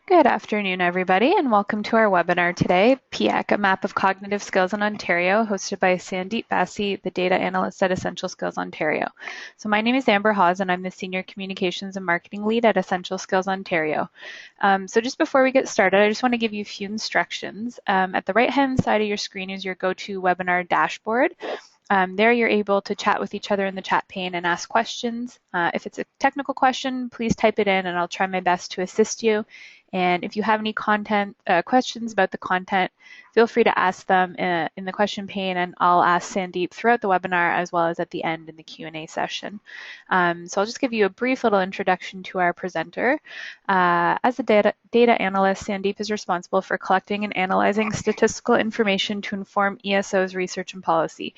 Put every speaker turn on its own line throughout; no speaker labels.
Good afternoon, everybody, and welcome to our webinar today, PIAAC, a Map of Cognitive Skills in Ontario, hosted by Sandeep Bassi, the Data Analyst at Essential Skills Ontario. So my name is Amber Hawes, and I'm the Senior Communications and Marketing Lead at Essential Skills Ontario. So just before we get started, I just want to give you a few instructions. At the right-hand side of your screen is your GoToWebinar dashboard. There you're able to chat with each other in the chat pane and ask questions. If it's a technical question, please type it in and I'll try my best to assist you. And if you have any questions about the content, feel free to ask them in the question pane, and I'll ask Sandeep throughout the webinar as well as at the end in the Q&A session. So I'll just give you a brief little introduction to our presenter. As a data analyst, Sandeep is responsible for collecting and analyzing statistical information to inform ESO's research and policy.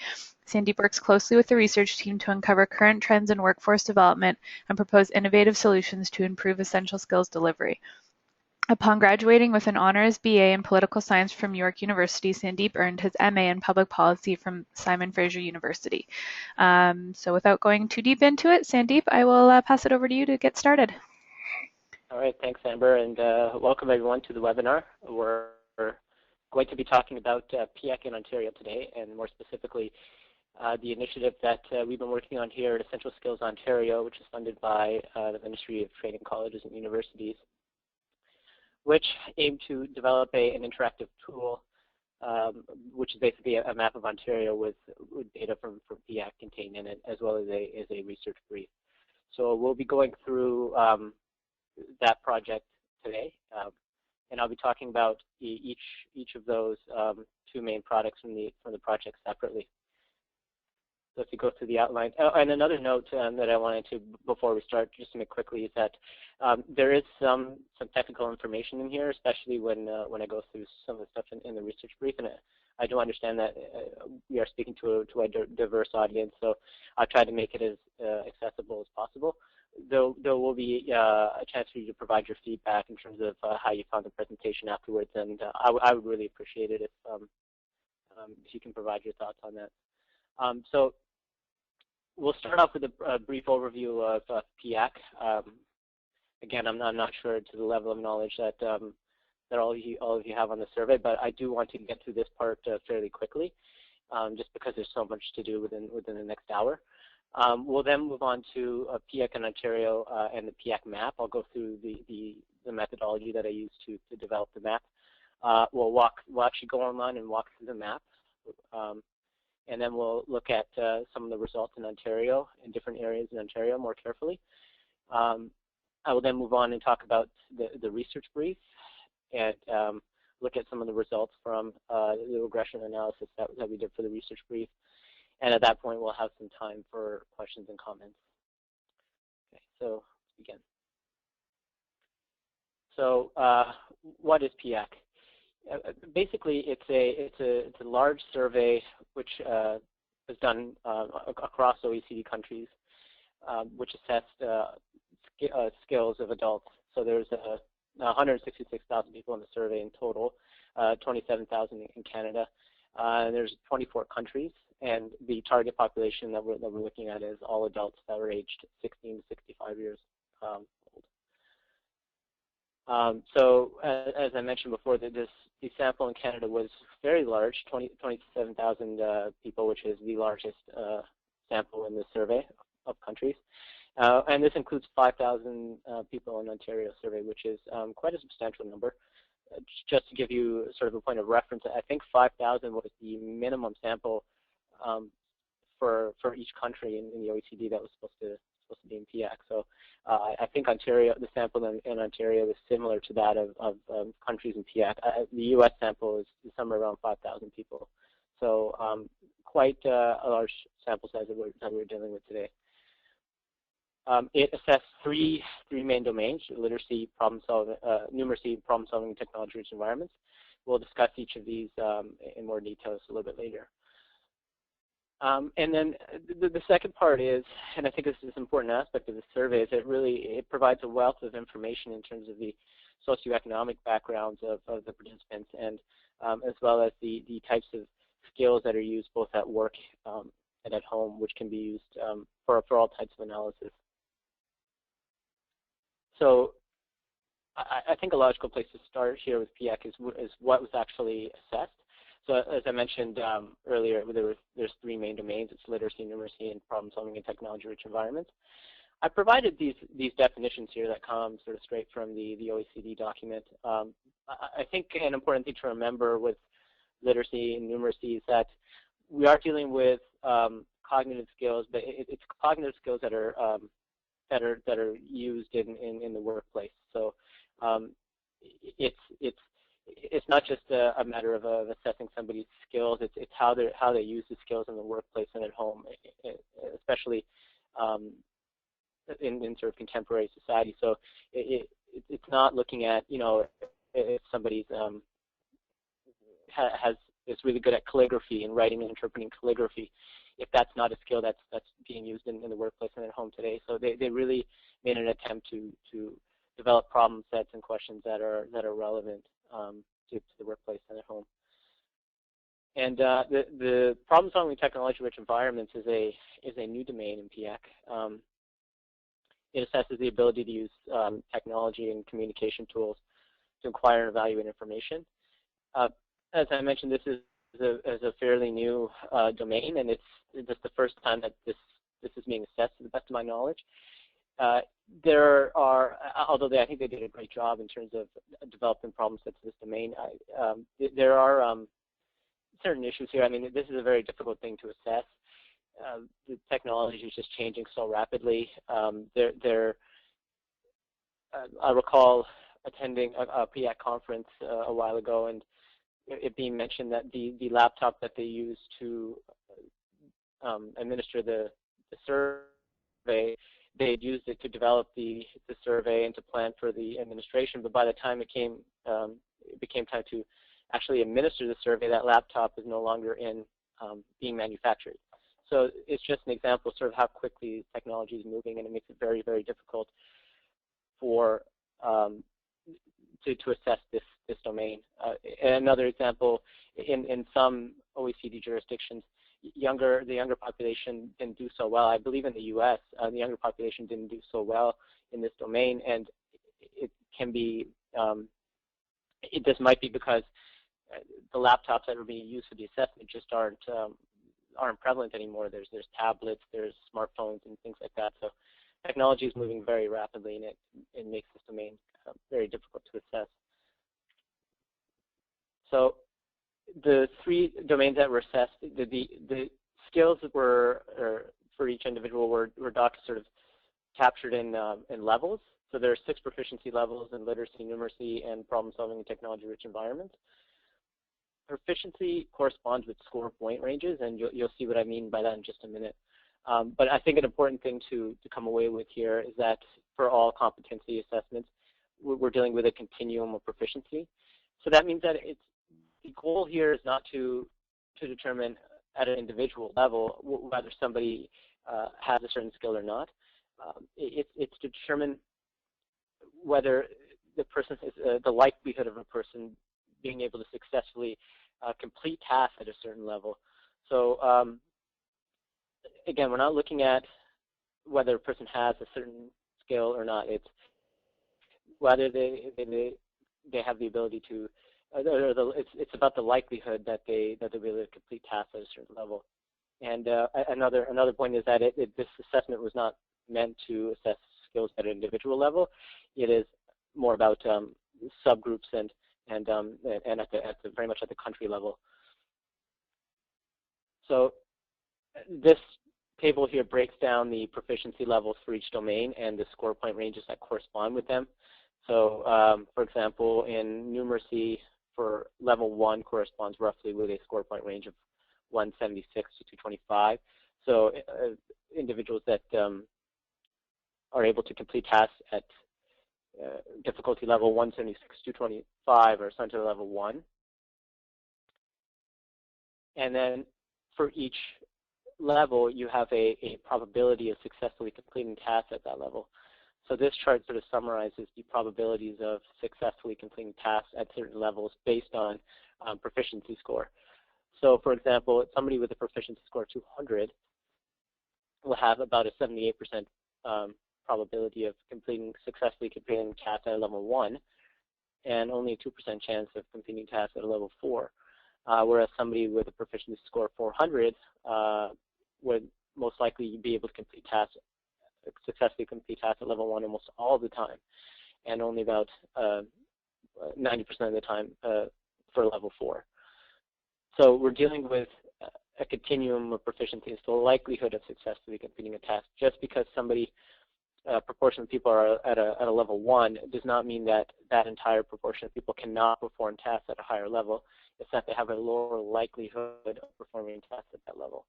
Sandeep works closely with the research team to uncover current trends in workforce development and propose innovative solutions to improve essential skills delivery. Upon graduating with an honors BA in political science from York University, Sandeep earned his MA in public policy from Simon Fraser University. So without going too deep into it, Sandeep, I will pass it over to you to get started.
All right, thanks, Amber, and welcome everyone to the webinar. We're going to be talking about PIAAC in Ontario today, and more specifically, the initiative that we've been working on here at Essential Skills Ontario, which is funded by the Ministry of Training Colleges and Universities, which aim to develop an interactive tool, which is basically a map of Ontario with data from PIAAC contained in it, as well as a research brief. So we'll be going through that project today, and I'll be talking about each of those two main products from the project separately. So if you go through the outline, and another note that I wanted to, before we start, just to make quickly, is that there is some technical information in here, especially when I go through some of the stuff in the research brief, and I do understand that we are speaking to a diverse audience, so I'll try to make it as accessible as possible. Though there will be a chance for you to provide your feedback in terms of how you found the presentation afterwards, and I would really appreciate it if you can provide your thoughts on that. So we'll start off with a brief overview of PIAAC. Again, I'm not sure to the level of knowledge that all of you have on the survey, but I do want to get through this part fairly quickly, just because there's so much to do within the next hour. We'll then move on to PIAAC in Ontario and the PIAAC map. I'll go through the methodology that I used to develop the map. We'll actually go online and walk through the map. And then we'll look at some of the results in Ontario, in different areas in Ontario more carefully. I will then move on and talk about the research brief and look at some of the results from the regression analysis that we did for the research brief. And at that point, we'll have some time for questions and comments. Okay, so let's begin. So what is PIAAC? Basically, it's a large survey which was done across OECD countries, which assessed skills of adults. So there's 166,000 people in the survey in total, 27,000 in Canada. There's 24 countries, and the target population that we're looking at is all adults that are aged 16 to 65 years old. So as I mentioned before, the sample in Canada was very large, 27,000 people, which is the largest sample in the survey of countries. And this includes 5,000 people in Ontario survey, which is quite a substantial number. Just to give you sort of a point of reference, I think 5,000 was the minimum sample for each country in the OECD that was supposed to be in PIAAC. So I think the sample in Ontario is similar to that of countries in PIAAC. The U.S. sample is somewhere around 5,000 people. So quite a large sample size that we're dealing with today. It assessed three main domains: literacy, problem solving, numeracy, problem solving, and technology-rich environments. We'll discuss each of these in more detail a little bit later. And then the second part is, and I think this is an important aspect of the survey, is it provides a wealth of information in terms of the socio-economic backgrounds of the participants, and as well as the types of skills that are used both at work and at home, which can be used for all types of analysis. So I think a logical place to start here with PIAAC is what was actually assessed. So as I mentioned earlier, there's three main domains. It's literacy, numeracy, and problem solving in technology-rich environments. I provided these definitions here that come sort of straight from the OECD document. I think an important thing to remember with literacy and numeracy is that we are dealing with cognitive skills, but it's cognitive skills that are used in the workplace. So it's not just a matter of assessing somebody's skills. It's how they use the skills in the workplace and at home, especially in sort of contemporary society. So it's not looking at, you know, if somebody's is really good at calligraphy and writing and interpreting calligraphy, if that's not a skill that's being used in the workplace and at home today. So they really made an attempt to develop problem sets and questions that are relevant to the workplace and at home. And the problem solving technology-rich environments is a new domain in PIAAC. It assesses the ability to use technology and communication tools to acquire and evaluate information. As I mentioned, this is a fairly new domain, and it's just the first time that this is being assessed to the best of my knowledge. There are, although I think they did a great job in terms of developing problem sets in this domain, there are certain issues here. I mean, this is a very difficult thing to assess. The technology is just changing so rapidly. I recall attending a PIAAC conference a while ago, and it being mentioned that the laptop that they use to administer the survey, they had used it to develop the survey and to plan for the administration, but by the time it became time to actually administer the survey, that laptop is no longer being manufactured. So it's just an example of sort of how quickly technology is moving, and it makes it very, very difficult for to assess this domain. Another example, in some OECD jurisdictions, the younger population didn't do so well. I believe in the U.S., the younger population didn't do so well in this domain, and it can be, this might be because the laptops that are being used for the assessment just aren't prevalent anymore. There's tablets, there's smartphones, and things like that. So technology is moving very rapidly, and it makes this domain very difficult to assess. So the three domains that were assessed, the skills that were for each individual were sort of captured in levels. So there are 6 proficiency levels in literacy, numeracy, and problem solving in technology-rich environments. Proficiency corresponds with score point ranges, and you'll see what I mean by that in just a minute. But I think an important thing to come away with here is that for all competency assessments, we're dealing with a continuum of proficiency. So that means that the goal here is not to determine at an individual level whether somebody has a certain skill or not. It's to determine whether the person is the likelihood of a person being able to successfully complete tasks at a certain level. So again, we're not looking at whether a person has a certain skill or not. It's whether they have the ability to, it's about the likelihood that they'll be able to complete tasks at a certain level. And another point is that this assessment was not meant to assess skills at an individual level. It is more about subgroups and very much at the country level. So this table here breaks down the proficiency levels for each domain and the score point ranges that correspond with them. So for example, in numeracy, for level 1 corresponds roughly with a score point range of 176 to 225. So individuals that are able to complete tasks at difficulty level 176 to 225 are assigned to level 1. And then for each level, you have a probability of successfully completing tasks at that level. So this chart sort of summarizes the probabilities of successfully completing tasks at certain levels based on proficiency score. So for example, somebody with a proficiency score of 200 will have about a 78% probability of successfully completing tasks at level 1, and only a 2% chance of completing tasks at a level 4. Whereas somebody with a proficiency score of 400 would most likely be able to successfully complete tasks at level 1 almost all the time, and only about 90% of the time for level 4. So we're dealing with a continuum of proficiency. It's the likelihood of successfully completing a task. Just because a proportion of people are at a level 1 does not mean that that entire proportion of people cannot perform tasks at a higher level. It's that they have a lower likelihood of performing tasks at that level.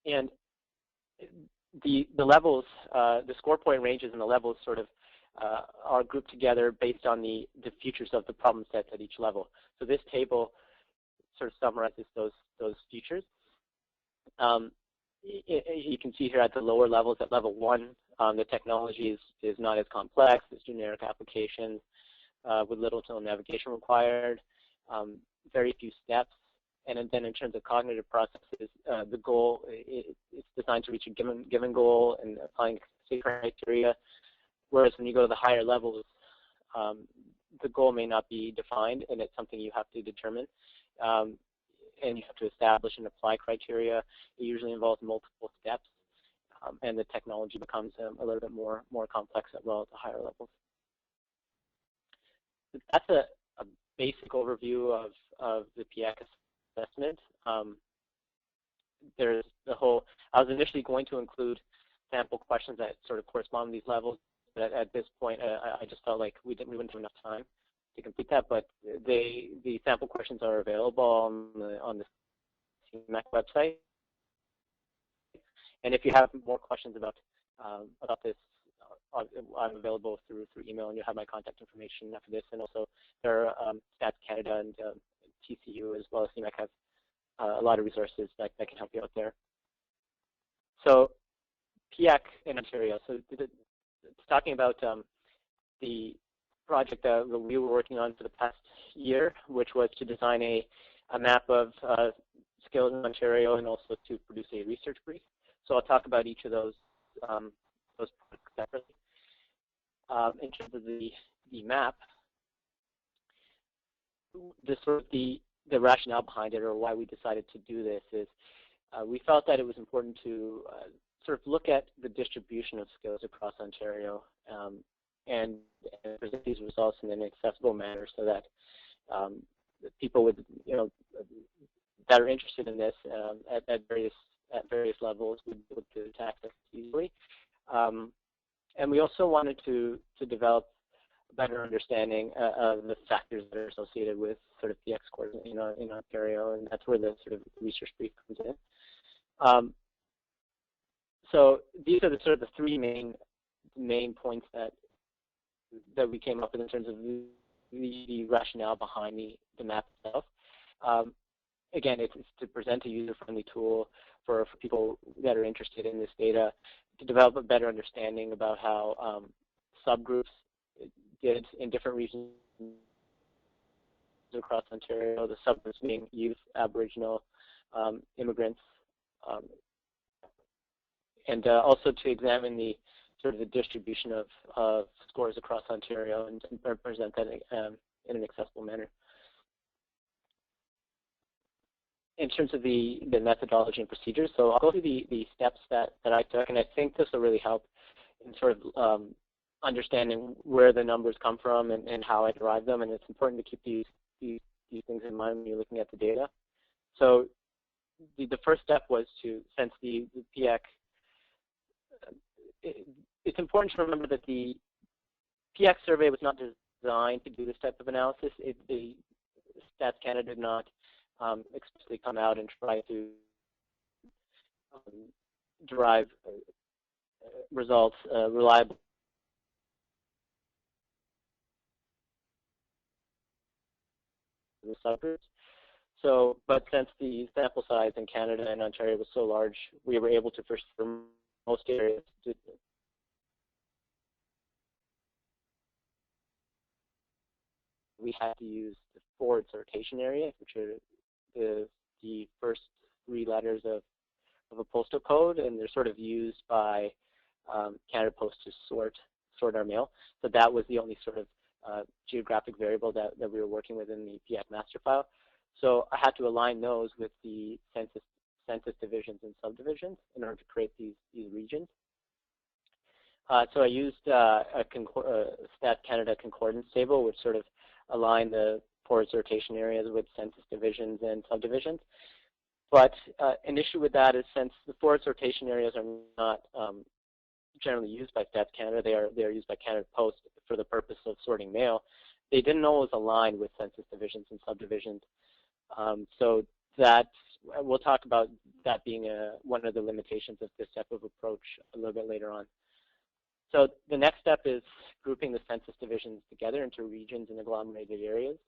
And the levels, the score point ranges and the levels sort of are grouped together based on the features of the problem sets at each level. So this table sort of summarizes those features. You can see here at the lower levels, at level 1, the technology is not as complex. It's generic applications with little to no navigation required, very few steps. And then in terms of cognitive processes, the goal, it's designed to reach a given goal and applying criteria. Whereas when you go to the higher levels, the goal may not be defined, and it's something you have to determine. And you have to establish and apply criteria. It usually involves multiple steps, and the technology becomes a little bit more complex as well at the higher levels. That's a basic overview of the PIAAC assessment. There's the whole. I was initially going to include sample questions that sort of correspond to these levels, but at this point, I just felt like we wouldn't have enough time to complete that. But the sample questions are available on the CMAC website. And if you have more questions about this, I'm available through email, and you'll have my contact information after this. And also, there are Stats Canada and MTCU as well as CMAC have a lot of resources that can help you out there. So PIAAC in Ontario. So it's talking about the project that we were working on for the past year, which was to design a map of skills in Ontario and also to produce a research brief. So I'll talk about each of those projects separately. In terms of the map, the rationale behind it, or why we decided to do this, is we felt that it was important to sort of look at the distribution of skills across Ontario and present these results in an accessible manner, so that people with that are interested in this at various levels would be able to access easily. And we also wanted to develop a better understanding of the factors that are associated with sort of PIAAC scores in Ontario, and that's where the sort of research brief comes in. So these are the sort of the three main points that we came up with in terms of the rationale behind the map itself. Again, it's to present a user-friendly tool for people that are interested in this data, to develop a better understanding about how subgroups did in different regions across Ontario, the subgroups being youth, Aboriginal, immigrants, and also to examine the sort of the distribution of scores across Ontario and present that in an accessible manner. In terms of the methodology and procedures, so I'll go through the steps that I took, and I think this will really help in sort of understanding where the numbers come from and how I derive them, and it's important to keep these things in mind when you're looking at the data. So the first step was to, since the PIAAC, it's important to remember that the PIAAC survey was not designed to do this type of analysis. The Stats Canada did not explicitly come out and try to derive results reliable. The subgroups. So, but since the sample size in Canada and Ontario was so large, we were able to, for most areas, we had to use the forward sortation area, which are the first three letters of a postal code, and they're sort of used by Canada Post to sort our mail. So that was the only sort of geographic variable that we were working with in the PIAAC Masterfile. So I had to align those with the census divisions and subdivisions in order to create these regions. So I used a Stat Canada concordance table, which sort of aligned the forward sortation areas with census divisions and subdivisions. But an issue with that is, since the forward sortation areas are not generally used by Stats Canada, they are used by Canada Post for the purpose of sorting mail, they didn't always align with census divisions and subdivisions. So that, we'll talk about that being one of the limitations of this type of approach a little bit later on. So the next step is grouping the census divisions together into regions and agglomerated areas.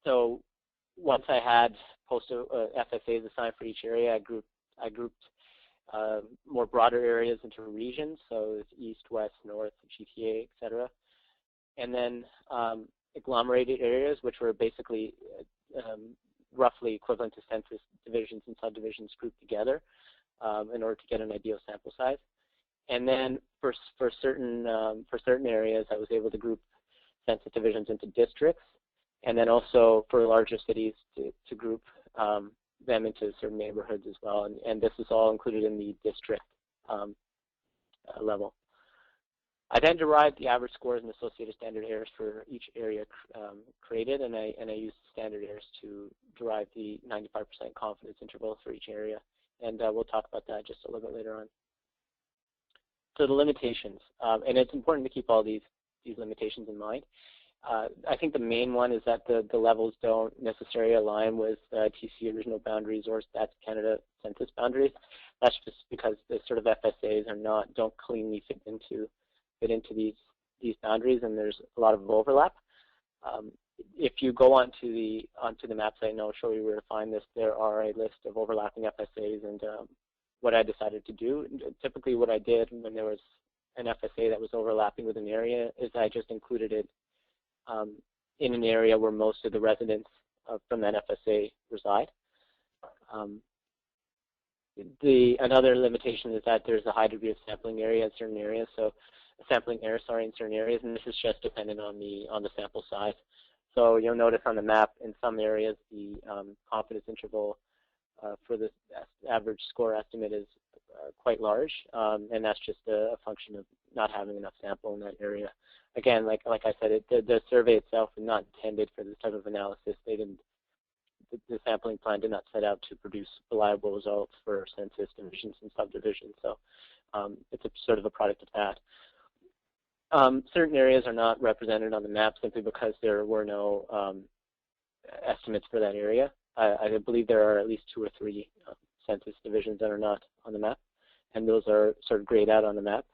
So once I had postal FSAs assigned for each area, I grouped more broader areas into regions, so it's east, west, north, GTA, etc. And then agglomerated areas, which were basically roughly equivalent to census divisions and subdivisions grouped together in order to get an ideal sample size. And then for certain areas, I was able to group census divisions into districts, and then also for larger cities to group them into certain neighborhoods as well. And this is all included in the district level. I then derived the average scores and associated standard errors for each area created, and I used standard errors to derive the 95% confidence interval for each area. And we'll talk about that just a little bit later on. So the limitations, and it's important to keep all these limitations in mind. I think the main one is that the levels don't necessarily align with TC original boundaries or Stats Canada census boundaries. That's just because the sort of FSAs don't cleanly fit into these boundaries, and there's a lot of overlap. If you go onto the map site, and I'll show you where to find this, there are a list of overlapping FSAs, and what I decided to do, typically what I did when there was an FSA that was overlapping with an area, is I just included it in an area where most of the residents from that FSA reside. Another limitation is that there's a high degree of sampling area in certain areas, so sampling error, in certain areas, and this is just dependent on the sample size. So you'll notice on the map, in some areas, the confidence interval for the average score estimate is quite large, and that's just a function of not having enough sample in that area. Again, like I said, the survey itself is not intended for this type of analysis. The sampling plan did not set out to produce reliable results for census divisions and subdivisions, so it's a sort of a product of that. Certain areas are not represented on the map simply because there were no estimates for that area. I believe there are at least 2 or 3 census divisions that are not on the map, and those are sort of grayed out on the map.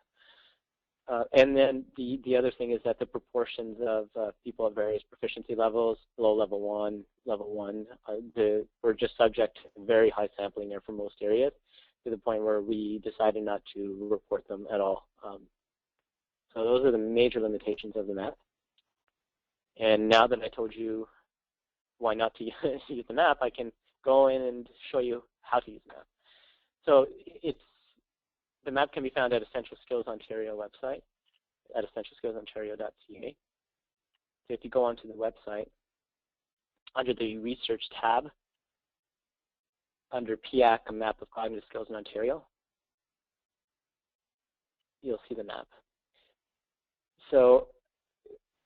And then the other thing is that the proportions of people at various proficiency levels, below level 1, were just subject to very high sampling error for most areas, to the point where we decided not to report them at all. So those are the major limitations of the map. And now that I told you why not to use the map, I can go in and show you how to use the map. So the map can be found at Essential Skills Ontario website, at essentialskillsontario.ca. So if you go onto the website, under the Research tab, under PIAAC, a map of cognitive skills in Ontario, you'll see the map. So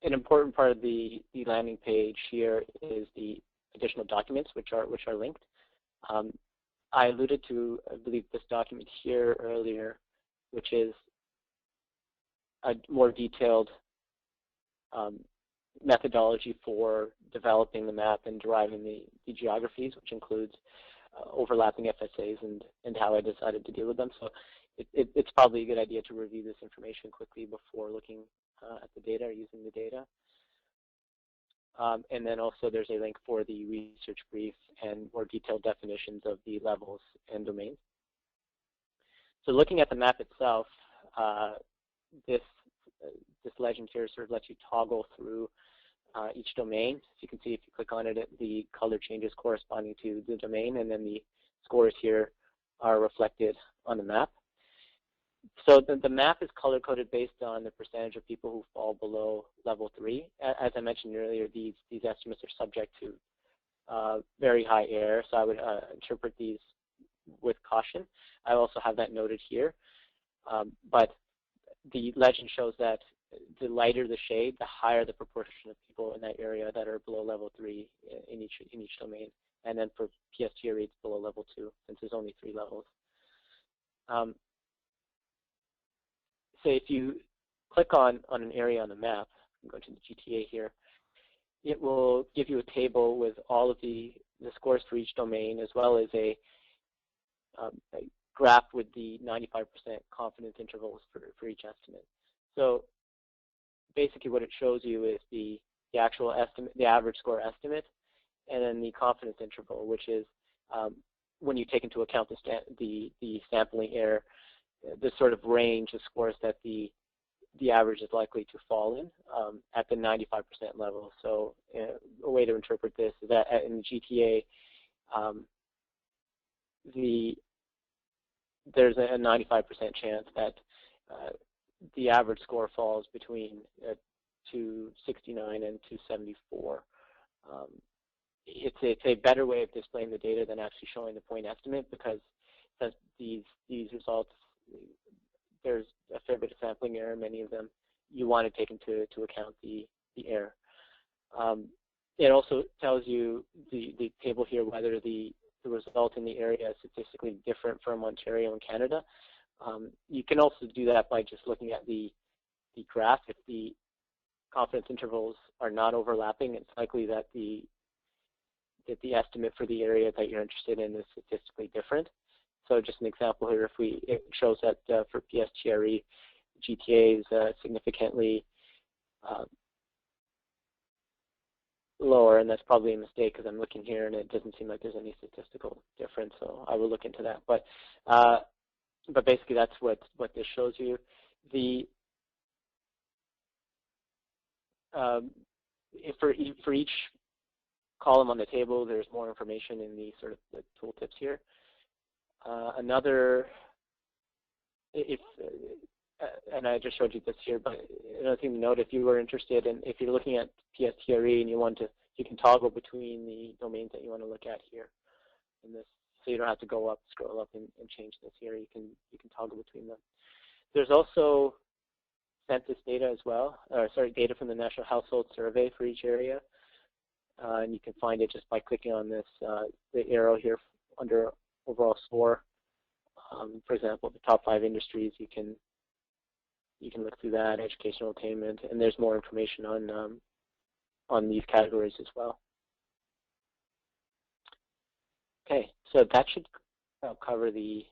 an important part of the landing page here is the additional documents, which are linked. I alluded to, I believe, this document here earlier, which is a more detailed methodology for developing the map and deriving the geographies, which includes overlapping FSAs and how I decided to deal with them. So it's probably a good idea to review this information quickly before looking at the data or using the data. And then also there's a link for the research brief and more detailed definitions of the levels and domains. So looking at the map itself, this legend here sort of lets you toggle through each domain. So you can see if you click on it, the color changes corresponding to the domain, and then the scores here are reflected on the map. So the map is color-coded based on the percentage of people who fall below level 3. As I mentioned earlier, these estimates are subject to very high error, so I would interpret these with caution. I also have that noted here. But the legend shows that the lighter the shade, the higher the proportion of people in that area that are below level 3 in each domain. And then for PS-TRE, it's below level 2, since there's only 3 levels. So if you click on an area on the map, I'm going to the GTA here, it will give you a table with all of the scores for each domain, as well as a graph with the 95% confidence intervals for each estimate. So basically what it shows you is the actual estimate, the average score estimate, and then the confidence interval, which is when you take into account the sampling error, the sort of range of scores that the average is likely to fall in at the 95% level. So a way to interpret this is that in the GTA, there's a 95% chance that the average score falls between 269 and 274. It's a better way of displaying the data than actually showing the point estimate, because these results, there's a fair bit of sampling error. Many of them you want to take into account the error. It also tells you the table here whether the result in the area is statistically different from Ontario and Canada. You can also do that by just looking at the graph. If the confidence intervals are not overlapping, it's likely that the estimate for the area that you're interested in is statistically different. So just an example here, it shows that for PS-TRE, GTA is significantly lower, and that's probably a mistake because I'm looking here and it doesn't seem like there's any statistical difference. So I will look into that. But basically, that's what this shows you. For each column on the table, there's more information in the sort of the tooltips here. And I just showed you this here, but another thing to note, if you were interested in, if you're looking at PS-TRE and you can toggle between the domains that you want to look at here in this, so you don't have to scroll up and change this here. You can toggle between them. There's also census data as well, data from the National Household Survey for each area. And you can find it just by clicking on this, the arrow here under overall score. For example, the top 5 industries, you can look through that, educational attainment, and there's more information on these categories as well. Okay, so that should cover the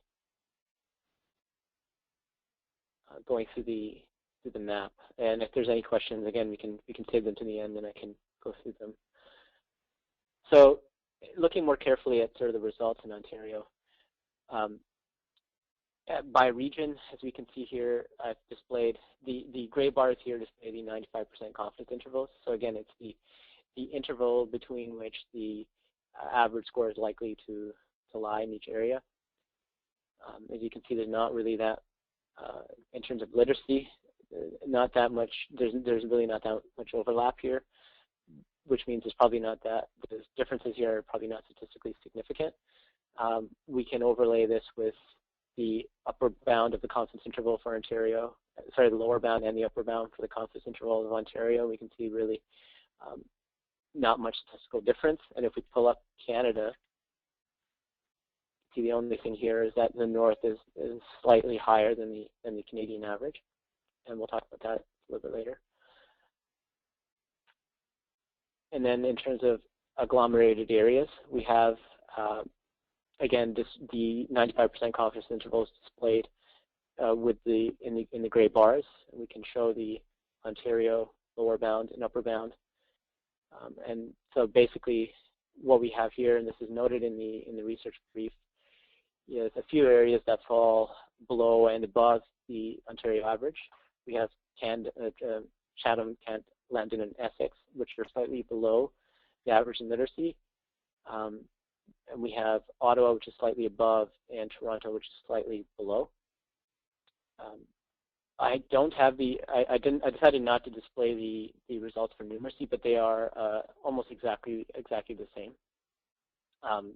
going through the map. And if there's any questions, again, we can save them to the end, and I can go through them. So, looking more carefully at sort of the results in Ontario, by region, as we can see here, I've displayed the gray bars here display the 95% confidence intervals. So again, it's the interval between which the average score is likely to lie in each area. As you can see, there's not really that, in terms of literacy, not that much. There's really not that much overlap here, which means there's probably not that. The differences here are probably not statistically significant. We can overlay this with the upper bound of the confidence interval for Ontario, the lower bound and the upper bound for the confidence interval of Ontario. We can see really not much statistical difference. And if we pull up Canada, see the only thing here is that the north is slightly higher than the Canadian average. And we'll talk about that a little bit later. And then in terms of agglomerated areas, we have again, the 95% confidence intervals displayed in the gray bars. We can show the Ontario lower bound and upper bound. And so basically, what we have here, and this is noted in the research brief, is a few areas that fall below and above the Ontario average. We have Chatham, Kent, London, and Essex, which are slightly below the average in literacy. and we have Ottawa, which is slightly above, and Toronto, which is slightly below. I don't have I decided not to display the results for numeracy, but they are almost exactly the same.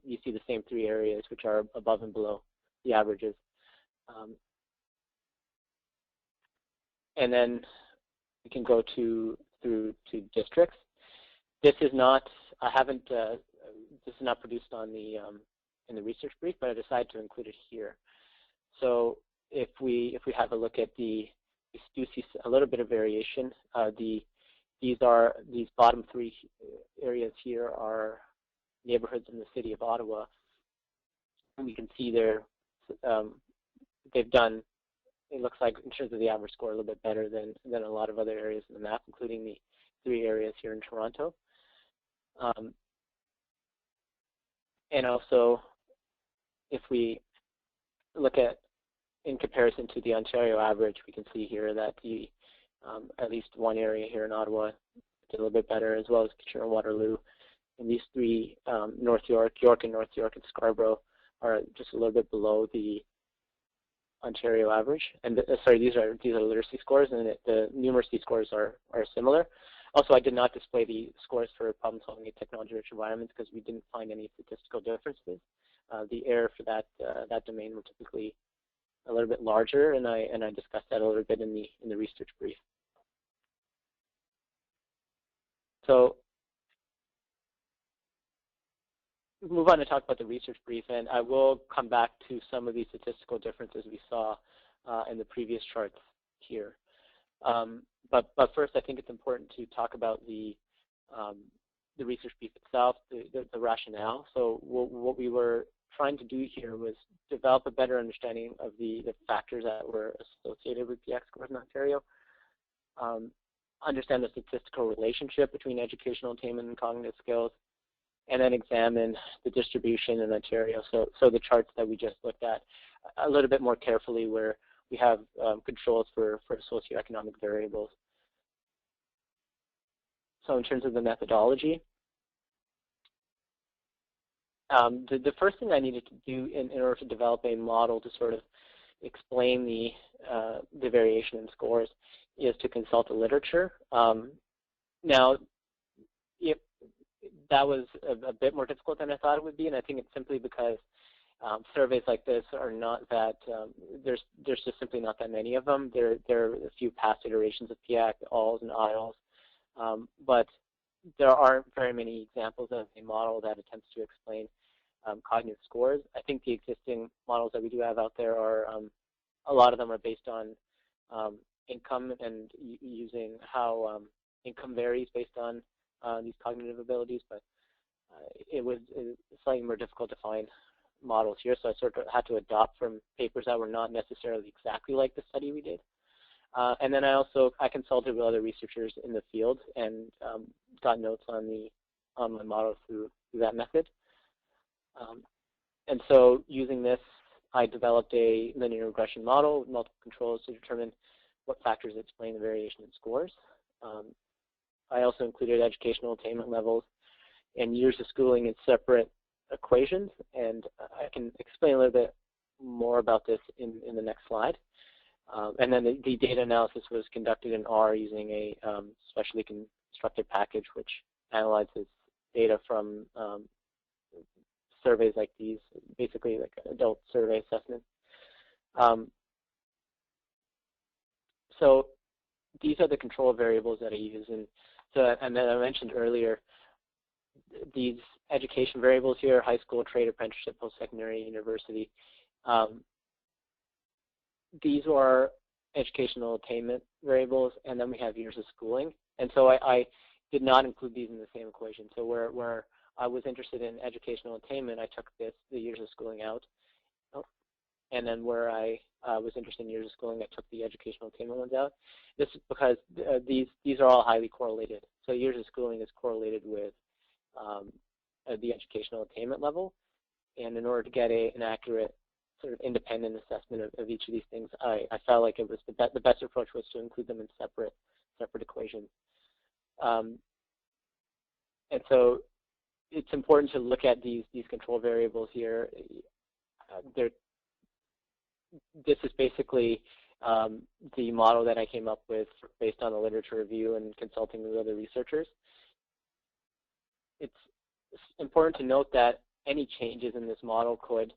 You see the same three areas, which are above and below the averages. And then we can go through to districts. This is not, this is not produced on the in the research brief, but I decided to include it here. So if we have a look at we do see a little bit of variation. These bottom three areas here are neighborhoods in the city of Ottawa, and we can see they've done, it looks like in terms of the average score, a little bit better than a lot of other areas in the map, including the three areas here in Toronto. And also, if we look at in comparison to the Ontario average, we can see here that at least one area here in Ottawa did a little bit better, as well as Kitchener and Waterloo. And these three, North York, and North York, and Scarborough, are just a little bit below the Ontario average. And sorry, these are literacy scores, and the numeracy scores are similar. Also, I did not display the scores for problem solving in technology-rich environments because we didn't find any statistical differences. The error for that domain were typically a little bit larger, and I discussed that a little bit in the research brief. So we'll move on to talk about the research brief, and I will come back to some of these statistical differences we saw in the previous charts here. But first, I think it's important to talk about the research brief itself, the rationale. So what we were trying to do here was develop a better understanding of the factors that were associated with PIAAC scores in Ontario, understand the statistical relationship between educational attainment and cognitive skills, and then examine the distribution in Ontario. So the charts that we just looked at a little bit more carefully, where we have controls for socio-economic variables. So in terms of the methodology, the first thing I needed to do in order to develop a model to sort of explain the variation in scores is to consult the literature. Now, that was a bit more difficult than I thought it would be, and I think it's simply because surveys like this are not that, there's just simply not that many of them. There are a few past iterations of PIAAC, ALS and IALS, but there aren't very many examples of a model that attempts to explain cognitive scores. I think the existing models that we do have out there are, a lot of them are based on income and using how income varies based on these cognitive abilities, but it was slightly more difficult to find models here, so I sort of had to adopt from papers that were not necessarily exactly like the study we did. And then I consulted with other researchers in the field and got notes on my model through that method. And so using this, I developed a linear regression model with multiple controls to determine what factors explain the variation in scores. I also included educational attainment levels and years of schooling in separate equations, and I can explain a little bit more about this in the next slide. And then the data analysis was conducted in R using a specially constructed package which analyzes data from surveys like these, basically like adult survey assessments. So these are the control variables that I use, and then I mentioned earlier these education variables here: high school, trade, apprenticeship, post-secondary, university. These are educational attainment variables, and then we have years of schooling. And so I did not include these in the same equation. So where I was interested in educational attainment, I took the years of schooling out. And then where I was interested in years of schooling, I took the educational attainment ones out. This is because these are all highly correlated. So years of schooling is correlated with the educational attainment level. And in order to get an accurate sort of independent assessment of each of these things, I felt like it was the best approach was to include them in separate equations. And so it's important to look at these control variables here. This is basically the model that I came up with based on the literature review and consulting with other researchers. It's important to note that any changes in this model could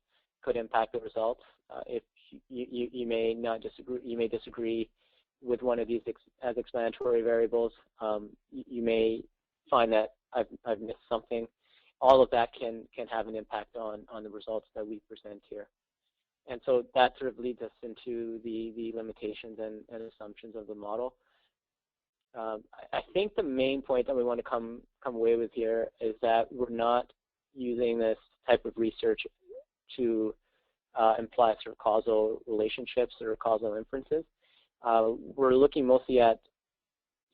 impact the results. If you may not disagree, you may disagree with one of these as explanatory variables. You may find that I've missed something. All of that can have an impact on the results that we present here. And so that sort of leads us into the limitations and assumptions of the model. I think the main point that we want to come away with here is that we're not using this type of research to imply sort of causal relationships or causal inferences. We're looking mostly at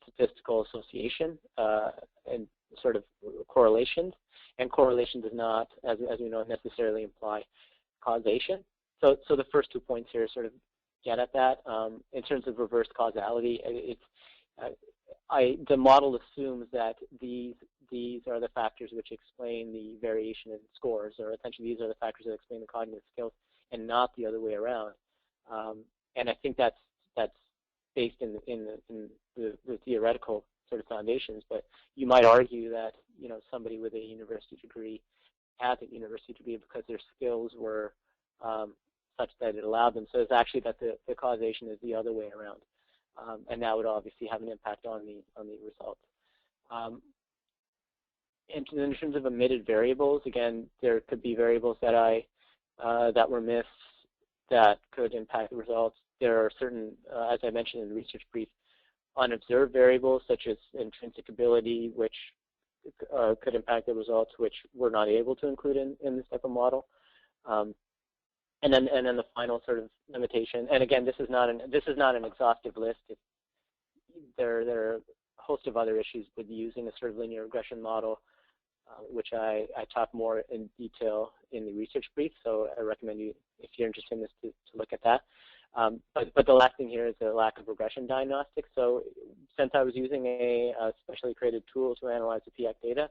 statistical association and sort of correlations, and correlation does not, as we know, necessarily imply causation. So the first 2 points here sort of get at that. In terms of reverse causality, the model assumes that these are the factors which explain the variation in scores, or essentially these are the factors that explain the cognitive skills, and not the other way around. And I think that's based in the theoretical sort of foundations. But you might argue that somebody with a university degree has a university degree because their skills were such that it allowed them. So it's actually that the causation is the other way around, and that would obviously have an impact on the results. And in terms of omitted variables, again, there could be variables that that were missed that could impact the results. There are certain, as I mentioned in the research brief, unobserved variables such as intrinsic ability, which could impact the results, which we're not able to include in this type of model. And then the final sort of limitation, and again, this is not an exhaustive list. There are a host of other issues with using a sort of linear regression model, which I talk more in detail in the research brief. So I recommend you, if you're interested in this, to look at that. But the last thing here is the lack of regression diagnostics. So since I was using a specially created tool to analyze the PIAAC data,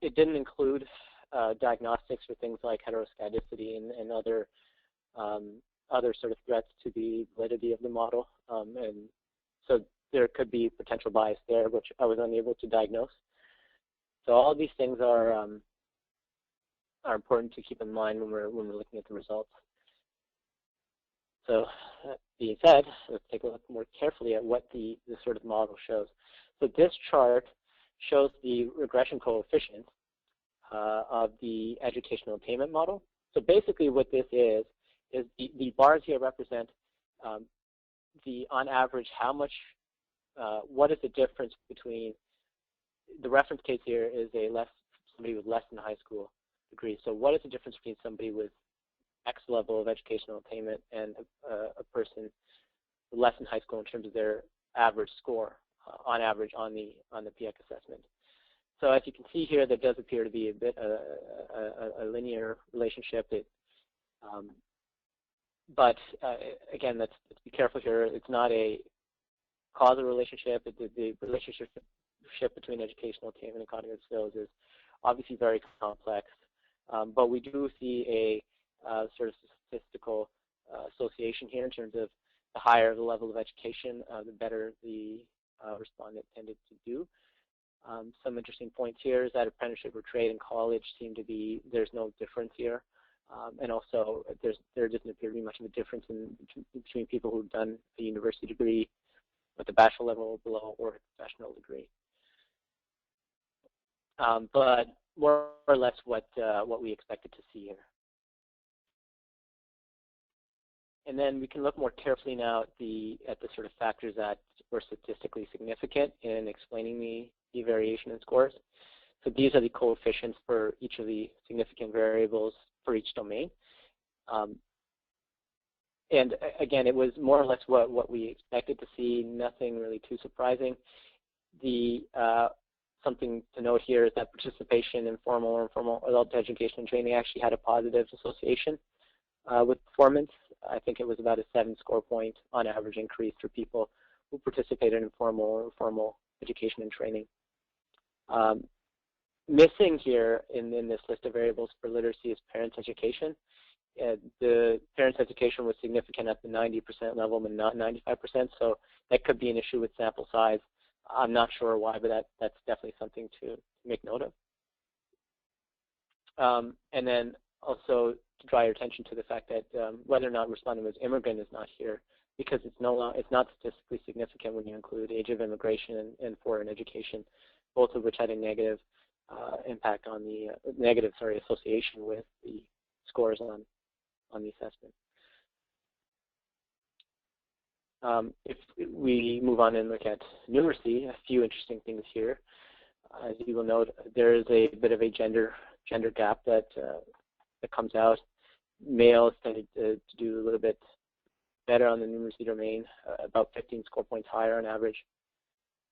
it didn't include diagnostics for things like heteroscedasticity and other sort of threats to the validity of the model. And so there could be potential bias there, which I was unable to diagnose. So all of these things are important to keep in mind when we're looking at the results. So that being said, let's take a look more carefully at what the sort of model shows. So this chart shows the regression coefficient of the educational attainment model. So basically what this is the bars here represent on average, how much, what is the difference between, the reference case here is somebody with less than a high school degree. So what is the difference between somebody with X level of educational attainment and a person less than high school in terms of their average score on average on the PIAAC assessment? So as you can see here, there does appear to be a bit a linear relationship. But again, let's be careful here. It's not a causal relationship. The relationship between educational attainment and cognitive skills is obviously very complex. But we do see a sort of statistical association here in terms of the higher the level of education, the better the respondent tended to do. Some interesting points here is that apprenticeship or trade in college seem to be, there's no difference here. And also, there doesn't appear to be much of a difference between people who've done a university degree with a bachelor level or below or a professional degree. But more or less what we expected to see here. And then we can look more carefully now at the sort of factors that were statistically significant in explaining the variation in scores. So these are the coefficients for each of the significant variables for each domain. And again, it was more or less what we expected to see, nothing really too surprising. Something to note here is that participation in formal or informal adult education and training actually had a positive association with performance. I think it was about a 7 score point on average increase for people who participated in formal or informal education and training. Missing here in this list of variables for literacy is parents' education. The parents' education was significant at the 90% level, but not 95%. So that could be an issue with sample size. I'm not sure why, but that's definitely something to make note of. And then also to draw your attention to the fact that whether or not respondent was immigrant is not here, because it's not statistically significant when you include age of immigration and foreign education, both of which had a negative impact on the association with the scores on the assessment. If we move on and look at numeracy, a few interesting things here. As you will note, there is a bit of a gender gap that comes out. Males tended to do a little bit better on the numeracy domain, about 15 score points higher on average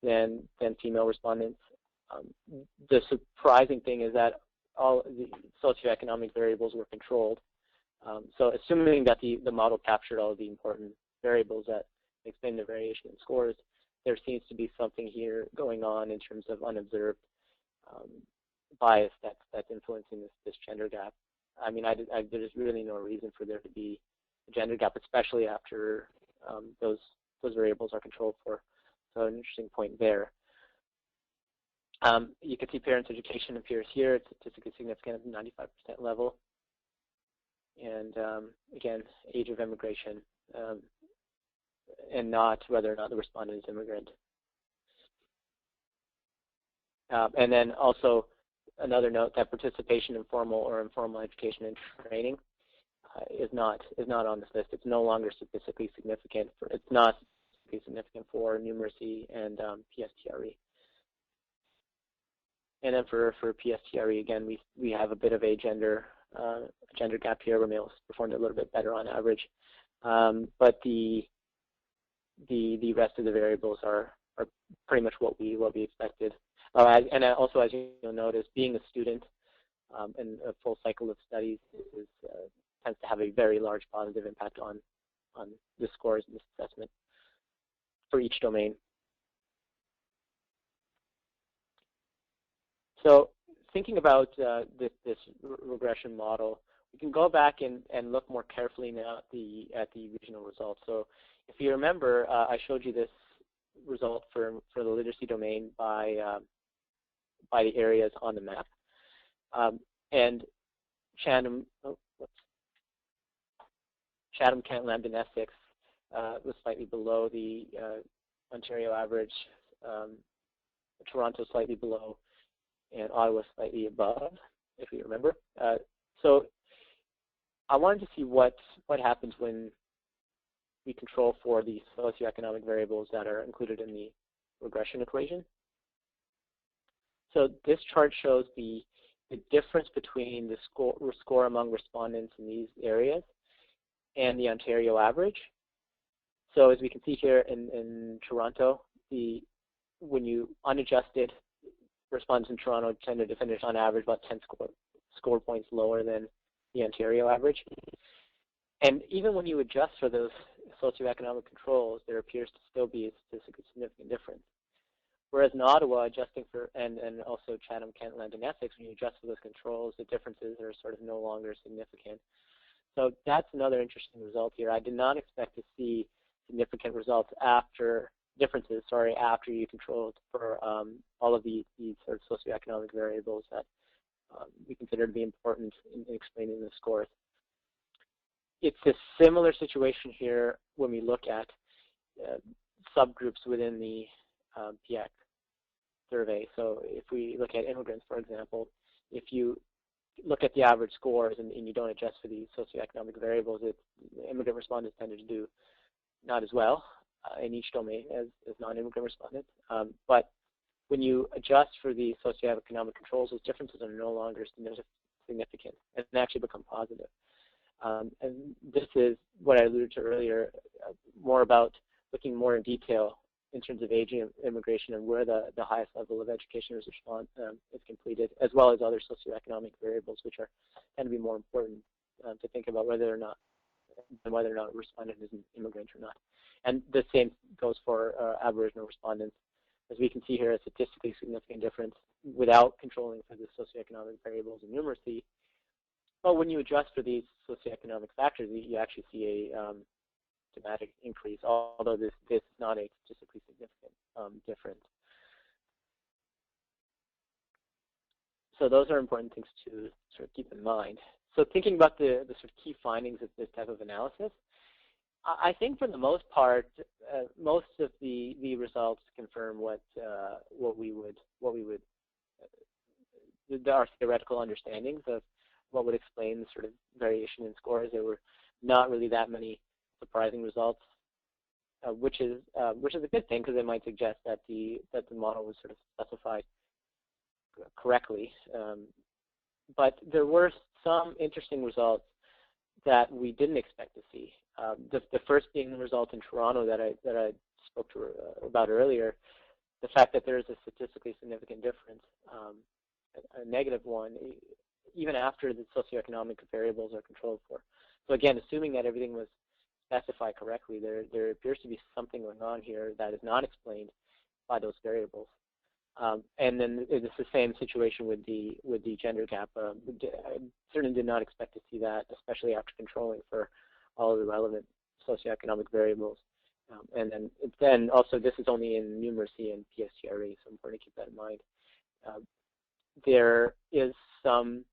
than female respondents. The surprising thing is that all the socioeconomic variables were controlled. So assuming that the model captured all of the important variables that explain the variation in scores, there seems to be something here going on in terms of unobserved bias that's influencing this gender gap. I mean, there's really no reason for there to be a gender gap, especially after those variables are controlled for. So an interesting point there. You can see parents' education appears here. It's statistically significant at the 95% level. And again, age of immigration, and not whether or not the respondent is immigrant. And then also another note that participation in formal or informal education and training is not on this list. It's no longer statistically significant. It's not statistically significant for numeracy and PS-TRE. And then for PS-TRE, again, we have a bit of a gender gap here, where males performed a little bit better on average, but the rest of the variables are pretty much what we expected. And also, as you'll notice, being a student and a full cycle of studies tends to have a very large positive impact on the scores in this assessment for each domain. So thinking about this regression model, we can go back and look more carefully now at the regional results. So if you remember, I showed you this result for the literacy domain by the areas on the map. And Chatham, Kent, Lambton, Essex was slightly below the Ontario average, Toronto slightly below, and Ottawa slightly above, if you remember. So I wanted to see what happens when we control for the socioeconomic variables that are included in the regression equation. So this chart shows the difference between the score among respondents in these areas and the Ontario average. So as we can see here in Toronto, when you unadjusted, respondents in Toronto tended to finish on average about 10 score points lower than the Ontario average. And even when you adjust for those socioeconomic controls, there appears to still be a statistically significant difference. Whereas in Ottawa, adjusting for, and also Chatham, Kent, Lambton, Essex, when you adjust for those controls, the differences are sort of no longer significant. So that's another interesting result here. I did not expect to see significant results after you controlled for all of these sort of socioeconomic variables that we consider to be important in explaining the scores. It's a similar situation here when we look at subgroups within the PIAAC survey. So if we look at immigrants, for example, if you look at the average scores and you don't adjust for these socioeconomic variables, immigrant respondents tended to do not as well in each domain as non-immigrant respondents. But when you adjust for the socioeconomic controls, those differences are no longer significant and actually become positive. And this is what I alluded to earlier, more about looking more in detail in terms of age of immigration and where the highest level of education is completed, as well as other socioeconomic variables, which tend to be more important to think about whether or not a respondent is an immigrant or not. And the same goes for Aboriginal respondents. as we can see here, a statistically significant difference without controlling for the socioeconomic variables and numeracy. But when you adjust for these socioeconomic factors, you actually see a dramatic increase, although this is not a statistically significant difference. So those are important things to sort of keep in mind. So thinking about the sort of key findings of this type of analysis, I think for the most part, most of the results confirm what we would our theoretical understandings of what would explain the sort of variation in scores. There were not really that many surprising results, which is a good thing, because it might suggest that the model was sort of specified correctly. But there were some interesting results that we didn't expect to see. The first being the result in Toronto that I spoke about earlier, the fact that there is a statistically significant difference, a negative one, even after the socioeconomic variables are controlled for. So again, assuming that everything was specified correctly, there appears to be something going on here that is not explained by those variables. And then it's the same situation with the gender gap. I certainly did not expect to see that, especially after controlling for all of the relevant socioeconomic variables. And then also, this is only in numeracy and PS-TRE, so important to keep that in mind. There is some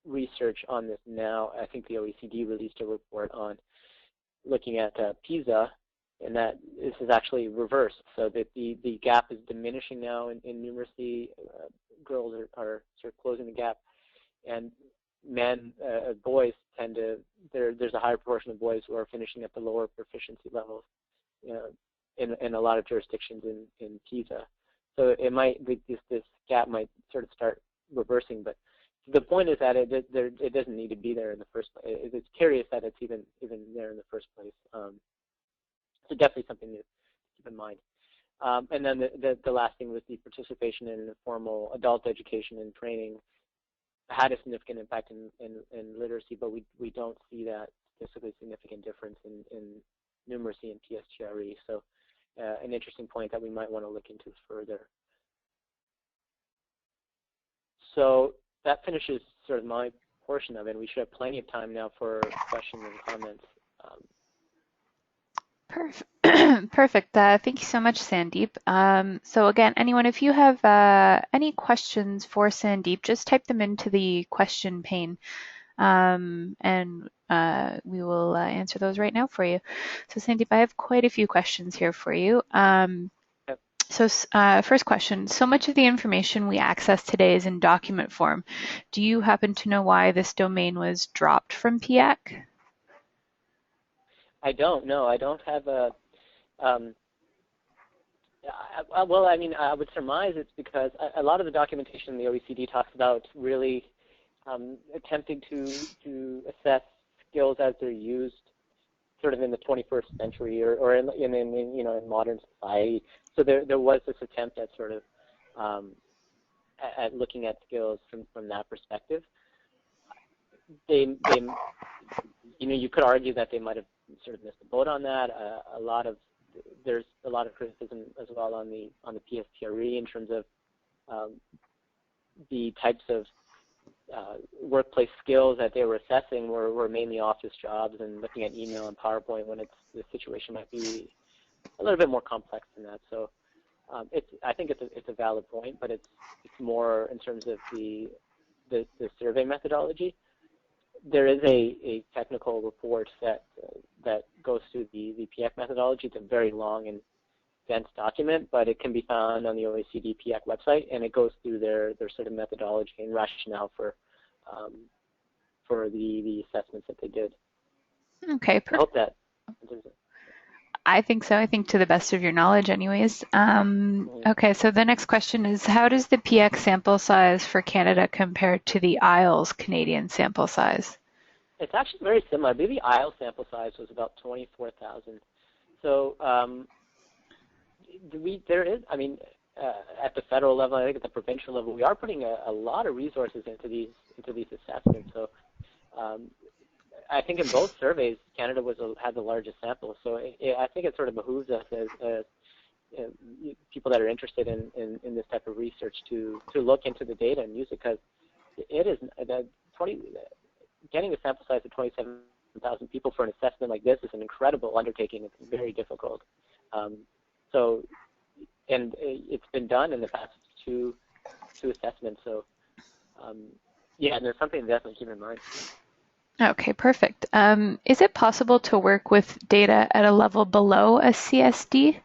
research on this now. I think the OECD released a report on looking at PISA, and that this is actually reversed, so that the gap is diminishing now in numeracy. Girls are sort of closing the gap, and boys tend to, there's a higher proportion of boys who are finishing at the lower proficiency levels in a lot of jurisdictions in PISA. So it might, this gap might sort of start reversing, but the point is that it doesn't need to be there in the first place. It's curious that it's even there in the first place. So definitely something to keep in mind. And then the last thing was the participation in formal adult education and training had a significant impact in literacy, but we don't see that statistically significant difference in numeracy and PS-TRE. So an interesting point that we might want to look into further. So that finishes sort of my portion of it. We should have plenty of time now for questions and comments.
Perfect. Thank you so much, Sandeep. So again, anyone, if you have any questions for Sandeep, just type them into the question pane, and we will answer those right now for you. So Sandeep, I have quite a few questions here for you. So first question, so much of the information we access today is in document form. Do you happen to know why this domain was dropped from PIAAC?
I don't know. I don't have a, well, I mean, I would surmise it's because a lot of the documentation in the OECD talks about really attempting to assess skills as they're used sort of in the 21st century or in in modern society. So there was this attempt at sort of at looking at skills from that perspective. You could argue that they might have sort of missed the boat on that. There's a lot of criticism as well on the PS-TRE in terms of the types of workplace skills that they were assessing were mainly office jobs and looking at email and PowerPoint, when the situation might be a little bit more complex than that. So I think it's a valid point, but it's more in terms of the survey methodology. There is a technical report that goes through the PIAAC methodology. It's a very long and dense document, but it can be found on the OECD PIAAC website, and it goes through their sort of methodology and rationale for the assessments that they did.
Okay,
I hope that.
I think so. I think to the best of your knowledge anyways. Okay, so the next question is, how does the PIAAC sample size for Canada compare to the IELTS Canadian sample size?
It's actually very similar. I believe the IELTS sample size was about 24,000. So there is, I mean, at the federal level, I think at the provincial level, we are putting a lot of resources into these assessments. So I think in both surveys, Canada had the largest sample. So I think it sort of behooves us as people that are interested in this type of research to look into the data and use it, because it is getting a sample size of 27,000 people for an assessment like this is an incredible undertaking. It's very difficult. And it's been done in the past two assessments. So yeah, and there's something to definitely keep in mind.
Okay, perfect. Is it possible to work with data at a level below a CSD?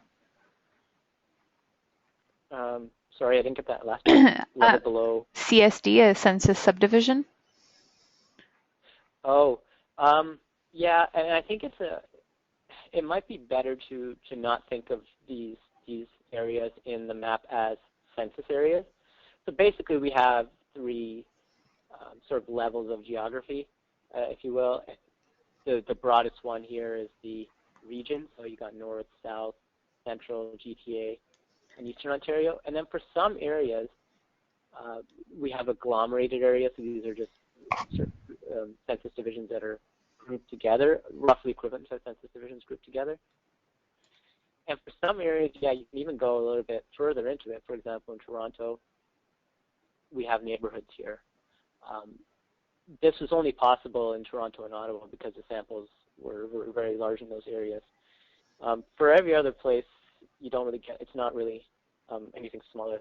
Sorry, I didn't get that last part. Level below
CSD, a census subdivision?
Oh, yeah, and I think it might be better to not think of these areas in the map as census areas. So basically, we have three sort of levels of geography, if you will. The broadest one here is the region. So you got North, South, Central, GTA, and Eastern Ontario. And then for some areas, we have agglomerated areas. So these are just sort of, census divisions that are grouped together, roughly equivalent to census divisions grouped together. And for some areas, yeah, you can even go a little bit further into it. For example, in Toronto, we have neighborhoods here. This was only possible in Toronto and Ottawa because the samples were very large in those areas. For every other place, you don't really get. It's not really anything smaller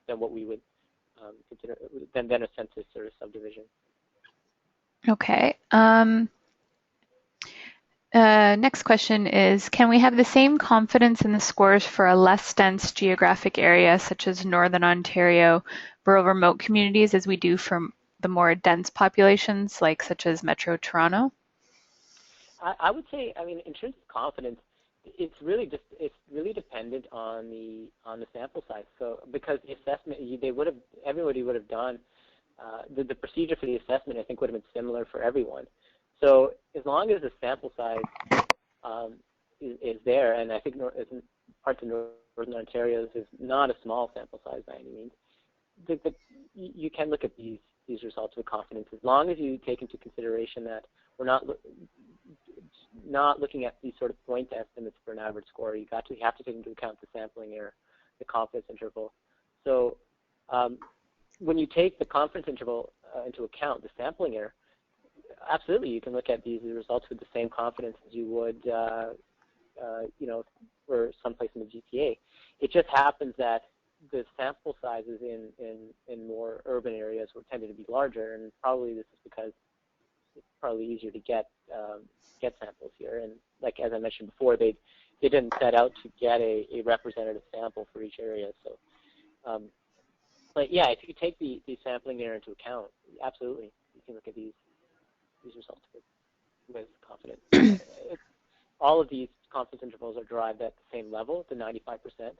than what we would consider than a census or a subdivision.
Okay. Next question is, can we have the same confidence in the scores for a less dense geographic area, such as Northern Ontario, rural remote communities, as we do for the more dense populations, like such as Metro Toronto?
I would say, I mean, in terms of confidence, it's really dependent on the sample size. So because the assessment, everybody would have done the procedure for the assessment, I think, would have been similar for everyone. So as long as the sample size is there, and I think parts of Northern Ontario is not a small sample size by any means, you can look at these results with confidence, as long as you take into consideration that we're not looking at these sort of point estimates for an average score. You have to take into account the sampling error, the confidence interval. So when you take the confidence interval into account, the sampling error, absolutely, you can look at these results with the same confidence as you would, for someplace in the GTA. It just happens that the sample sizes in more urban areas were tended to be larger, and probably this is because it's probably easier to get samples here. And like as I mentioned before, they didn't set out to get a representative sample for each area. So, but yeah, if you take the sampling error into account, absolutely, you can look at these results with confidence. All of these confidence intervals are derived at the same level, the 95%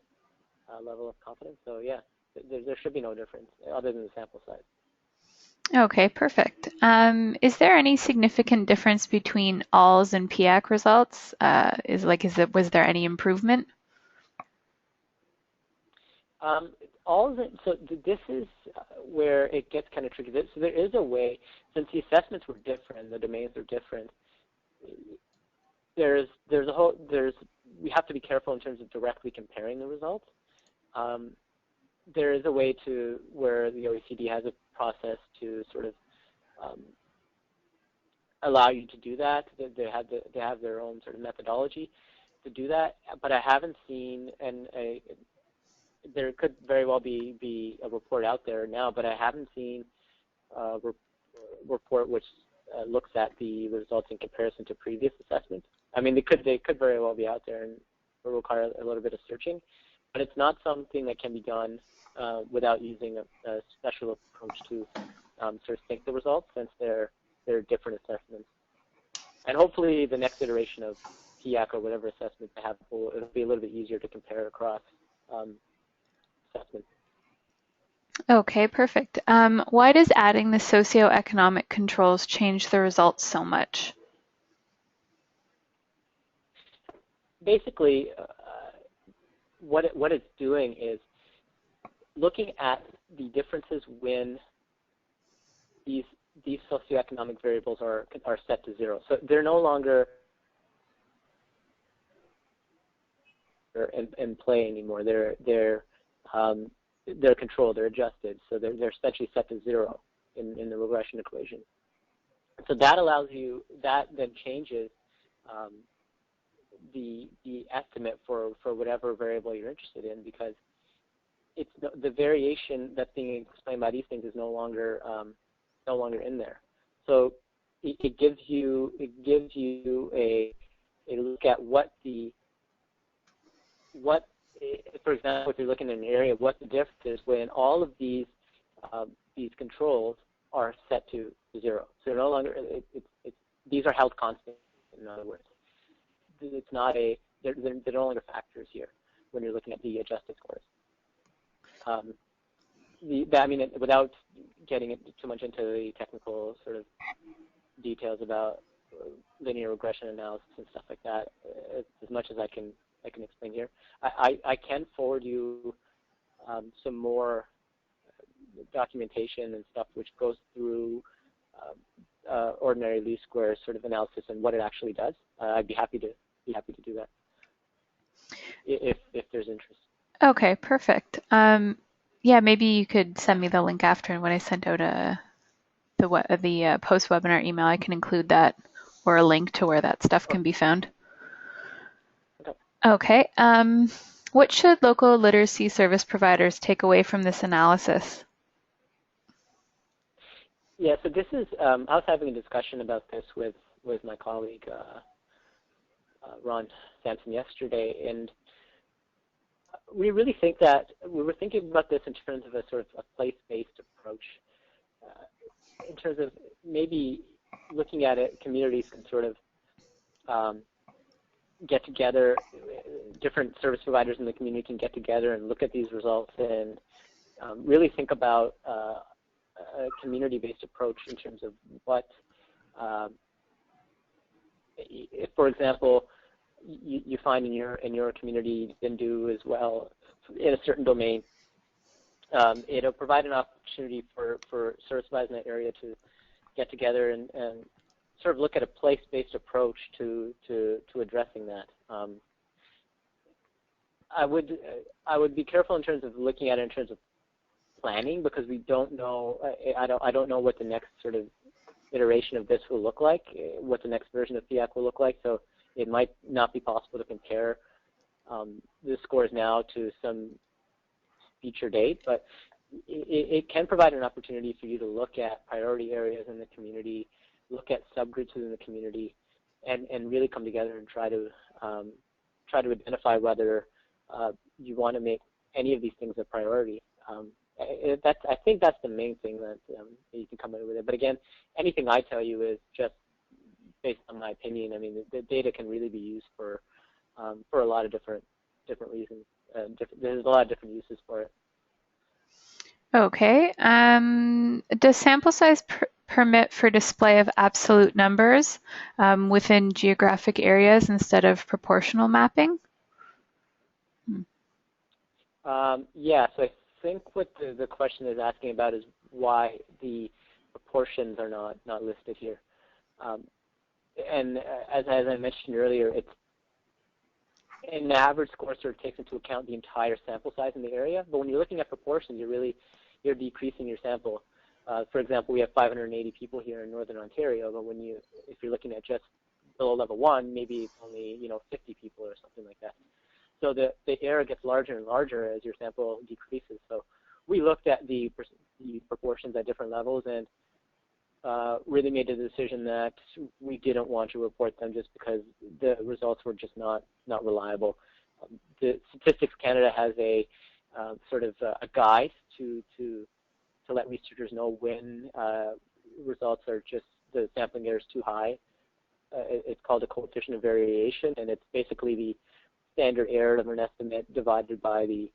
level of confidence. So yeah, there should be no difference other than the sample size.
Okay, perfect. Is there any significant difference between ALS and PIAAC results? Was there any improvement?
So this is where it gets kind of tricky. So there is a way, since the assessments were different, the domains are different. We have to be careful in terms of directly comparing the results. There is a way where the OECD has a process to sort of allow you to do that. They have their own sort of methodology to do that, but I haven't seen, and there could very well be a report out there now, but I haven't seen a report which looks at the results in comparison to previous assessments. I mean, they could very well be out there and will require a little bit of searching, but it's not something that can be done without using a special approach to sort of sync the results, since they're different assessments. And hopefully the next iteration of PIAAC or whatever assessment they have, it'll be a little bit easier to compare across assessments.
Okay, perfect. Why does adding the socio-economic controls change the results so much?
Basically, what it's doing is looking at the differences when these socioeconomic variables are set to zero. So they're no longer in play anymore. They're controlled, they're adjusted, so they're essentially set to 0 in the regression equation. So that allows you, that then changes the estimate for whatever variable you're interested in, because it's the variation that's being explained by these things is no longer in there. So it gives you a look at for example, if you're looking at an area, what the difference is when all of these controls are set to 0. So they're no longer, these are held constant, in other words. It's not they're no longer factors here when you're looking at the adjusted scores. I mean, without getting too much into the technical sort of details about linear regression analysis and stuff like that, as much as I can explain here, I can forward you some more documentation and stuff which goes through ordinary least squares sort of analysis and what it actually does. I'd be happy to do that if there's interest.
Okay, perfect. Yeah, maybe you could send me the link after, and when I send out the post-webinar email, I can include that or a link to where that stuff can be found. Okay. What should local literacy service providers take away from this analysis?
Yeah, so this is, I was having a discussion about this with my colleague, Ron Sampson, yesterday, and we really think that we were thinking about this in terms of a sort of a place-based approach, in terms of maybe looking at it, communities can sort of get together, different service providers in the community can get together and look at these results and really think about a community-based approach in terms of what, if, for example, you find in your community you can do as well in a certain domain. It'll provide an opportunity for service providers in that area to get together and sort of look at a place-based approach to addressing that. I would be careful in terms of looking at it in terms of planning, because we don't know. I don't know what the next sort of iteration of this will look like, what the next version of PIAAC will look like. So it might not be possible to compare the scores now to some future date, but it can provide an opportunity for you to look at priority areas in the community, look at subgroups within the community, and really come together and try to identify whether you want to make any of these things a priority. I think that's the main thing that you can come in with it. But again, anything I tell you is just based on my opinion. I mean, the data can really be used for a lot of different reasons. There's a lot of different uses for it.
Okay. Does sample size permit for display of absolute numbers within geographic areas instead of proportional mapping?
Yeah, so I think what the question is asking about is why the proportions are not listed here. And as I mentioned earlier, it's an average score sort of takes into account the entire sample size in the area, but when you're looking at proportions, you're decreasing your sample. For example, we have 580 people here in Northern Ontario, but if you're looking at just below level 1, maybe it's only 50 people or something like that. So the area gets larger and larger as your sample decreases. So we looked at the proportions at different levels and really made the decision that we didn't want to report them just because the results were just not reliable. The Statistics Canada has a sort of a guide to let researchers know when results are just, the sampling error is too high. It's called a coefficient of variation, and it's basically the standard error of an estimate divided by the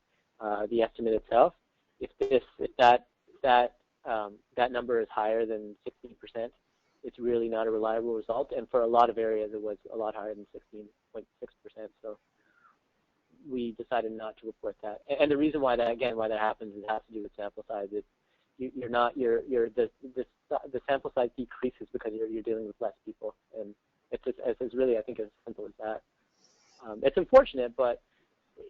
estimate itself. If that number is higher than 16%, it's really not a reliable result. And for a lot of areas, it was a lot higher than 16.6%. So we decided not to report that. And the reason why that happens, it has to do with sample size. The sample size decreases because you're dealing with less people, and it's really, I think, as simple as that. It's unfortunate, but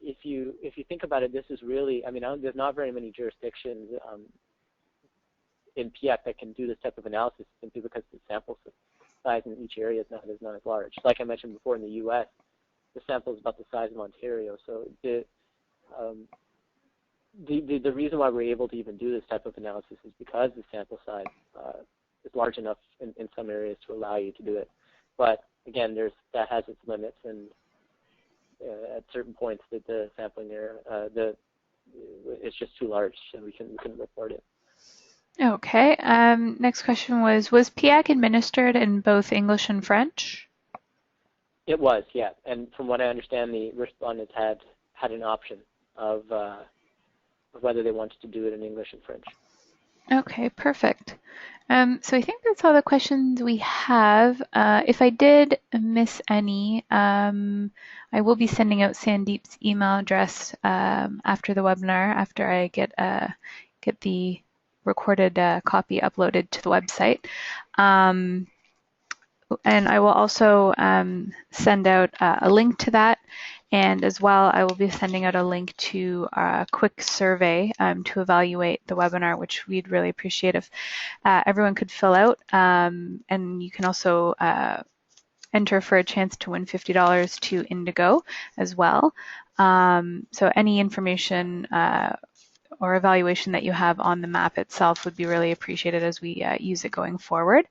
if you think about it, this is really, I mean, there's not very many jurisdictions in PIAAC that can do this type of analysis simply because the sample size in each area is not as large. Like I mentioned before, in the U.S., the sample is about the size of Ontario. So the reason why we're able to even do this type of analysis is because the sample size is large enough in some areas to allow you to do it. But again, that has its limits, and at certain points that the sampling area, it's just too large, so we couldn't report it.
Okay. Next question was PIAAC administered in both English and French?
It was, yeah. And from what I understand, the respondents had an option of whether they wanted to do it in English and French.
Okay, perfect. So I think that's all the questions we have. If I did miss any, I will be sending out Sandeep's email address after the webinar, after I get the recorded copy uploaded to the website. And I will also send out a link to that. And as well, I will be sending out a link to a quick survey to evaluate the webinar, which we'd really appreciate if everyone could fill out. And you can also enter for a chance to win $50 to Indigo as well. So any information or evaluation that you have on the map itself would be really appreciated as we use it going forward.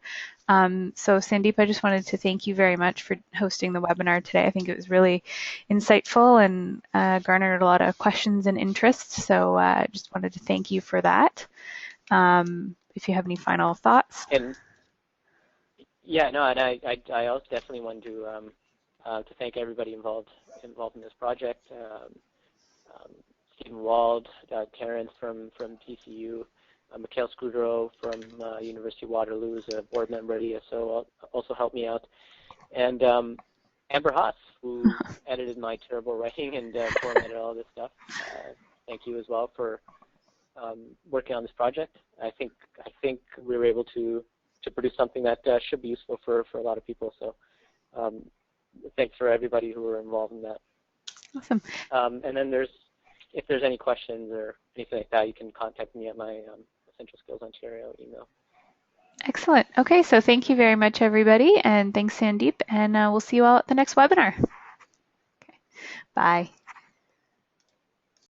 So Sandeep, I just wanted to thank you very much for hosting the webinar today. I think it was really insightful and garnered a lot of questions and interest. So I just wanted to thank you for that. If you have any final thoughts.
And yeah, no, and I also definitely want to thank everybody involved in this project. Stephen Wald, Terrence from TCU, Mikhail Scudero from University of Waterloo is a board member at ESO, also helped me out. And Amber Haas, who edited my terrible writing and formatted all this stuff. Thank you as well for working on this project. I think we were able to produce something that should be useful for a lot of people. So thanks for everybody who were involved in that.
Awesome.
And then if there's any questions or anything like that, you can contact me at my Essential Skills Ontario email.
Excellent. Okay, so thank you very much, everybody, and thanks, Sandeep, and we'll see you all at the next webinar. Okay. Bye.